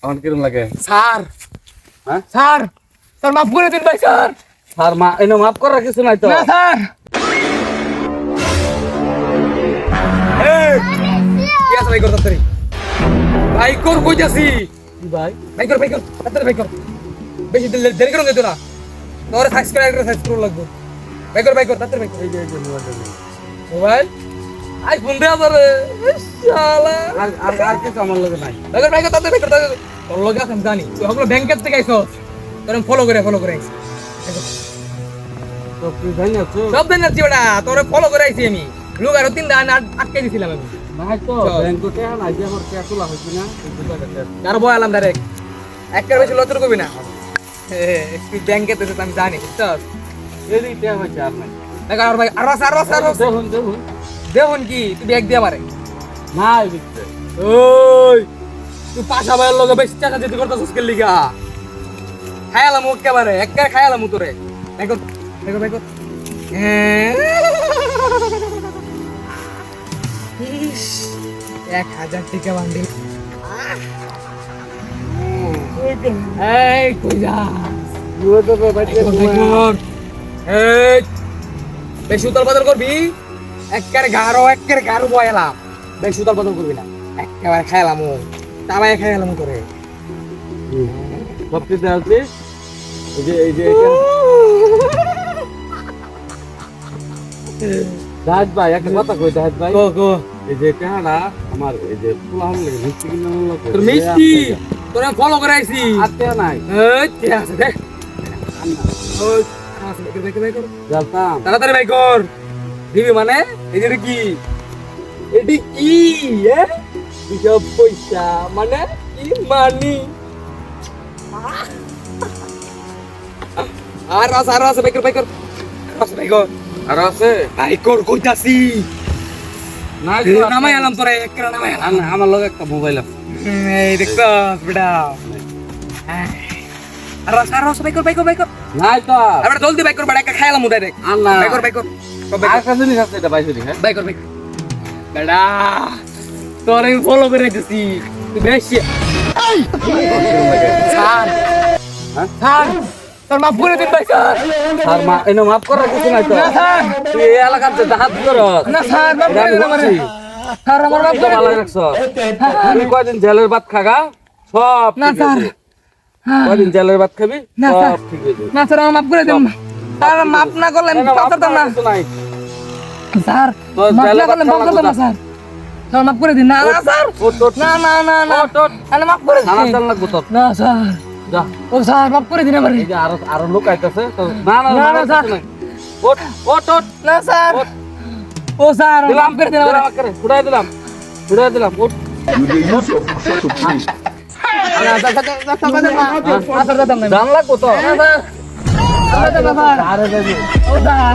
আমার কিরম লাগে? স্যার হ্যাঁ স্যার স্যার মাফ করে দিন ভাই স্যার। স্যার মাফ করার কিছু নাই তো। না স্যার কি আছে ভাই কর তাড়াতাড়ি ভাই কর কই যাসি ভাই ভাই কর তাড়াতাড়ি ভাই কর বেশি দেরি করুন যেত না তোর সাইজ করে একটা সাইজ করে লাগবে ভাই কর তাড়াতাড়ি ভাই কর এই যে মোবাইল আইফোন দে আবারে শালা আর কিছু আমার লাগে নাই। ভাই কর তাড়াতাড়ি ভাই কর তোর লগে আছে আমি জানি তুই হলো ব্যাংকের থেকে আইছস তোর ফলো করে আইছি তো তুই জানি না তো? সব দিন যাচ্ছি ওটা তোর ফলো করে আইছি আমি লোক আরো 3 দিন আটকে দিছিলাম আমি নাই তো চল। ব্যাংকে টাকা নাই যে আমার টাকা তোলা হইছে না এই দুটো আর বয়ালাম ডাইরেক্ট একটা বেশি লচর করবি না তুই ব্যাংকে তো আমি জানি বুঝছস এই টাকা হইছে আর নাই। দেখ আর ভাই আর দেখুন দেখুন কি তুই ব্যাগ দিয়ে পারে নাই দিচ্ছে। ওই তুই পাশা ভাইয়ের লগে বেশি টাকা যেতে করতেছিস কে লিগা খায়ালাম একেবারে একবারে খায়ালাম তোরে দেখো 1000 টাকা বান্ডিল এই কই যা দুটো তো ভাই এই বেশি উতাল বদল করবি একেবারে গাঢ় বয়ালাম বেশি উতাল বদল করবি না একেবারে খায়ালাম তাবাই খায়ালাম তোরে সব কিছু আছে এই যে দাদ ভাই একটা কথা কই দাদ ভাই গো এই যে টাকাটা আমার এই যে পোলা হল লাগে মিষ্টি কিনে আনলো তোর মিষ্টি তোর আমি ফলো করে আইছি আর টাকা নাই এই কে আছে দেখ ওই আছে ভাই কর জানতাম তাড়াতাড়ি ভাই কর দিবি মানে এই যে কি এডি কি সব পয়সা মানে কি মানি আর আছে ভাই কর আছে ভাই কর আর আছে ভাই কর কইতাছি নাই নামাই আলাম তোরে একরা নামাই আলাম আমার লগে একটা মোবাইল আছে এই দেখছস বেটা আর ভাই কর নাই তো আবার জলদি ভাই কর বড় একটা খাইলাম ডাইরেক্ট আর না ভাই কর আর একটা জিনিস আছে এটা বাইরে হ্যাঁ ভাই কর বেটা তোর আমি ফলো করে দিছি তুই বেশি স্যার হ্যাঁ? স্যার তোর মাফ করে দিন ভাই স্যার আর মাফ করার কিছু নাই তো না স্যার তুই এই এলাকাতে হাত কর না স্যার মাফ করে দিন আমারে স্যার আমার মাফ করে ভালো দিন রাখছ তুই কয়দিন জেলের ভাত খাগা সব না ঠিক স্যার আছে। কয়দিন জেলের ভাত খাবি না, স্যার। সব ঠিক আছে না স্যার আমার মাফ করে দিন স্যার মাফ না করলে আমি পারতাম না স্যার তোর মাফ জেলে না করলে মাফ বাচ্চা করতাম না লাগবে। স্যার স্যার মাফ করে দিন না না স্যার না আরে মাফ করে থানা দিন চাল লাগবো তোর না স্যার যা ও স্যার মাফ করে দিন আমারে এই যে আরো লোক আইতাছে তো না না না, না না, স্যার স্যার। ওট ওট ওট না স্যার ও স্যার দিলাম মাফ করে দিন আমারে ছুড়াই দিলাম ওট না স্যার জান লাগবো তো স্যার আরে যাবি ও স্যার